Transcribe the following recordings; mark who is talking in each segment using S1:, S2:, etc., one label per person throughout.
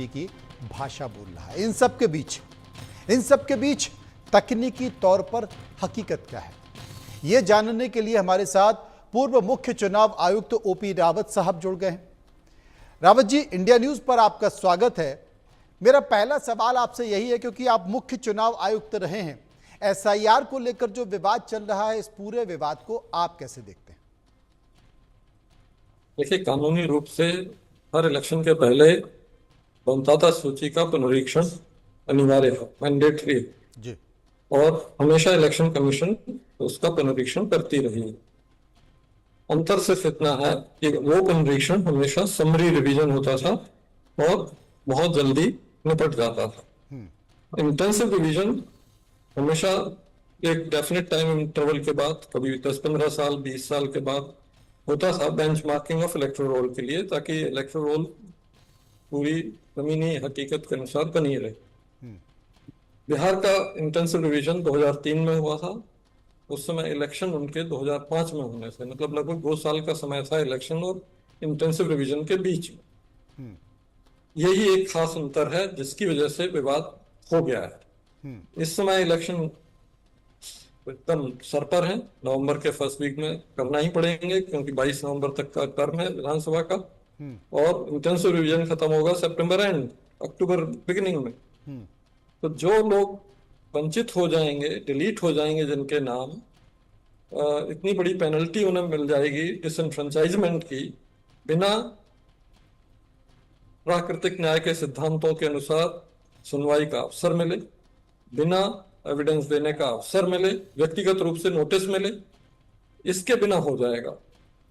S1: की भाषा बोल रहा है। इन सब के बीच तकनीकी तौर पर हकीकत क्या है, यह जानने के लिए हमारे साथ पूर्व मुख्य चुनाव आयुक्त ओपी रावत साहब जुड़ गए हैं। रावत जी, इंडिया न्यूज पर आपका स्वागत है। मेरा पहला सवाल आपसे यही है, क्योंकि आप मुख्य चुनाव आयुक्त रहे हैं, एसआईआर को लेकर जो विवाद चल रहा है, इस पूरे विवाद को आप कैसे देखते हैं?
S2: देखिए, कानूनी रूप से हर इलेक्शन के पहले मतदाता सूची का पुनरीक्षण अनिवार्य है, मैंडेटरी है
S1: जी।
S2: और हमेशा इलेक्शन कमीशन उसका पुनरीक्षण करती रही है। अंतर सिर्फ इतना है कि वो पुनरीक्षण हमेशा समरी रिवीजन होता था और बहुत जल्दी निपट जाता था। इंटेंसिव रिवीजन हमेशा एक डेफिनेट टाइम इंटरवल के बाद, कभी 10-15 साल 20 साल के बाद होता था, बेंचमार्किंग ऑफ इलेक्टोरल रोल के लिए, ताकि इलेक्टोरल रोल पूरी जमीनी हकीकत के अनुसार बनी रहे। बिहार का इंटेंसिव रिवीजन 2003 में हुआ था। उस समय इलेक्शन उनके 2005 में होने से, मतलब लगभग 2 साल का समय था इलेक्शन और इंटेंसिव रिवीजन के बीच में। यही एक खास अंतर है जिसकी वजह से विवाद हो गया है। इस समय इलेक्शन एकदम सर पर है, नवंबर के फर्स्ट वीक में करना ही पड़ेंगे, क्योंकि 22 नवंबर तक का टर्म है विधानसभा का और इंटेंसिव रिवीजन खत्म होगा सितंबर एंड अक्टूबर बिगिनिंग में। तो जो लोग वंचित हो जाएंगे, डिलीट हो जाएंगे, जिनके नाम, इतनी बड़ी पेनल्टी उन्हें मिल जाएगी डिसएनफ्रेंचाइजमेंट की, बिना प्राकृतिक न्याय के सिद्धांतों के अनुसार सुनवाई का अवसर मिले, बिना एविडेंस देने का अवसर मिले, व्यक्तिगत रूप से नोटिस मिले, इसके बिना हो जाएगा।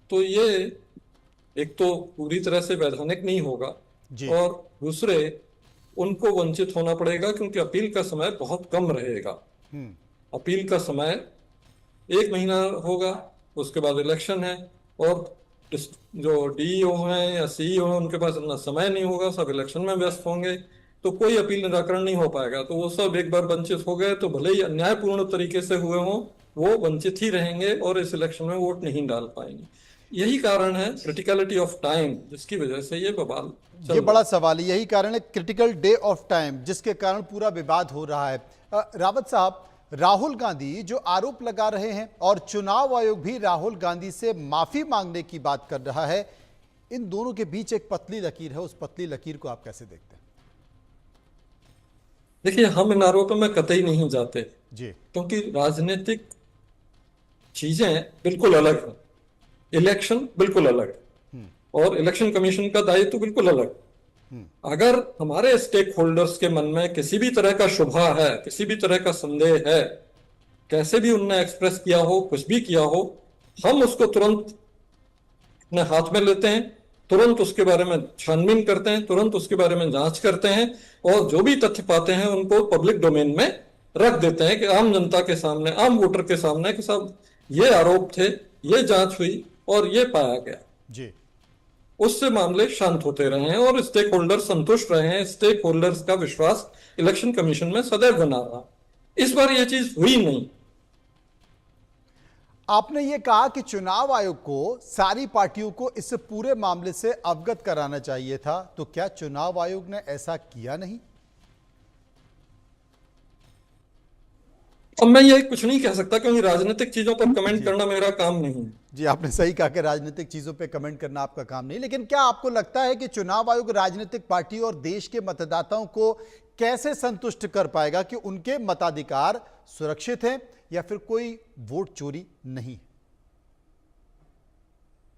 S2: तो ये एक तो पूरी तरह से वैधानिक नहीं होगा और दूसरे उनको वंचित होना पड़ेगा, क्योंकि अपील का समय बहुत कम रहेगा। अपील का समय 1 महीना होगा, उसके बाद इलेक्शन है और जो डीईओ हैं या सीईओ हैं उनके पास इतना समय नहीं होगा, सब इलेक्शन में व्यस्त होंगे, तो कोई अपील निराकरण नहीं हो पाएगा। तो वो सब एक बार वंचित हो गए तो भले ही अन्यायपूर्ण तरीके से हुए हों, वो वंचित ही रहेंगे और इस इलेक्शन में वोट नहीं डाल पाएंगे। यही कारण है क्रिटिकलिटी ऑफ टाइम, जिसकी वजह से ये बवाल
S1: ये बड़ा सवाल है। यही कारण है क्रिटिकल डे ऑफ टाइम, जिसके कारण पूरा विवाद हो रहा है। रावत साहब, राहुल गांधी जो आरोप लगा रहे हैं और चुनाव आयोग भी राहुल गांधी से माफी मांगने की बात कर रहा है, इन दोनों के बीच एक पतली लकीर है। उस पतली लकीर को आप कैसे देखते हैं?
S2: देखिए, हम इन आरोपों में कतई नहीं जाते
S1: जी,
S2: क्योंकि राजनीतिक चीजें बिल्कुल अलग हैं, इलेक्शन बिल्कुल अलग है और इलेक्शन कमीशन का दायित्व तो बिल्कुल अलग। अगर हमारे स्टेक होल्डर्स के मन में किसी भी तरह का शुभा है, किसी भी तरह का संदेह है, कैसे भी उनने एक्सप्रेस किया हो, कुछ भी किया हो, हम उसको तुरंत अपने हाथ में लेते हैं, तुरंत उसके बारे में छानबीन करते हैं, तुरंत उसके बारे में जांच करते हैं और जो भी तथ्य पाते हैं उनको पब्लिक डोमेन में रख देते हैं कि आम जनता के सामने, आम वोटर के सामने कि साहब ये आरोप थे, ये जांच हुई और ये पाया गया
S1: जी।
S2: उससे मामले शांत होते रहे हैं और स्टेक होल्डर संतुष्ट रहे हैं। स्टेक होल्डर्स का विश्वास इलेक्शन कमीशन में सदैव बना रहा। इस बार यह चीज हुई नहीं।
S1: आपने ये कहा कि चुनाव आयोग को सारी पार्टियों को इस पूरे मामले से अवगत कराना चाहिए था, तो क्या चुनाव आयोग ने ऐसा किया नहीं?
S2: अब मैं ये कुछ नहीं कह सकता क्योंकि राजनीतिक चीजों पर कमेंट करना मेरा काम नहीं है।
S1: जी, आपने सही कहा कि राजनीतिक चीजों पे कमेंट करना आपका काम नहीं, लेकिन क्या आपको लगता है कि चुनाव आयोग राजनीतिक पार्टी और देश के मतदाताओं को कैसे संतुष्ट कर पाएगा कि उनके मताधिकार सुरक्षित हैं या फिर कोई वोट चोरी नहीं?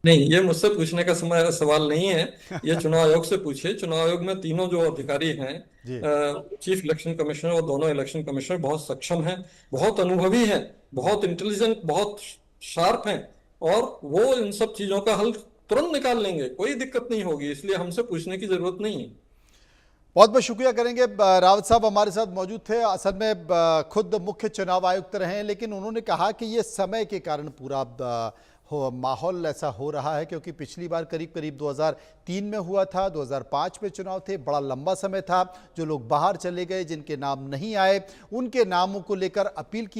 S2: नहीं, ये मुझसे पूछने का सवाल नहीं है, ये चुनाव आयोग से पूछिए। चुनाव आयोग में तीनों जो अधिकारी हैं, चीफ इलेक्शन कमिश्नर और दोनों इलेक्शन कमिश्नर बहुत सक्षम हैं, बहुत अनुभवी हैं, बहुत इंटेलिजेंट, बहुत शार्प हैं और वो इन सब चीजों का हल तुरंत निकाल लेंगे, कोई दिक्कत नहीं होगी, इसलिए हमसे पूछने की जरूरत नहीं है।
S1: बहुत बहुत शुक्रिया करेंगे। रावत साहब हमारे साथ मौजूद थे। असल में खुद मुख्य चुनाव आयुक्त रहे हैं, लेकिन उन्होंने कहा कि ये समय के कारण पूरा माहौल ऐसा हो रहा है, क्योंकि पिछली बार करीब करीब 2003 में हुआ था, 2005 में चुनाव थे, बड़ा लंबा समय था। जो लोग बाहर चले गए, जिनके नाम नहीं आए, उनके नामों को लेकर अपील की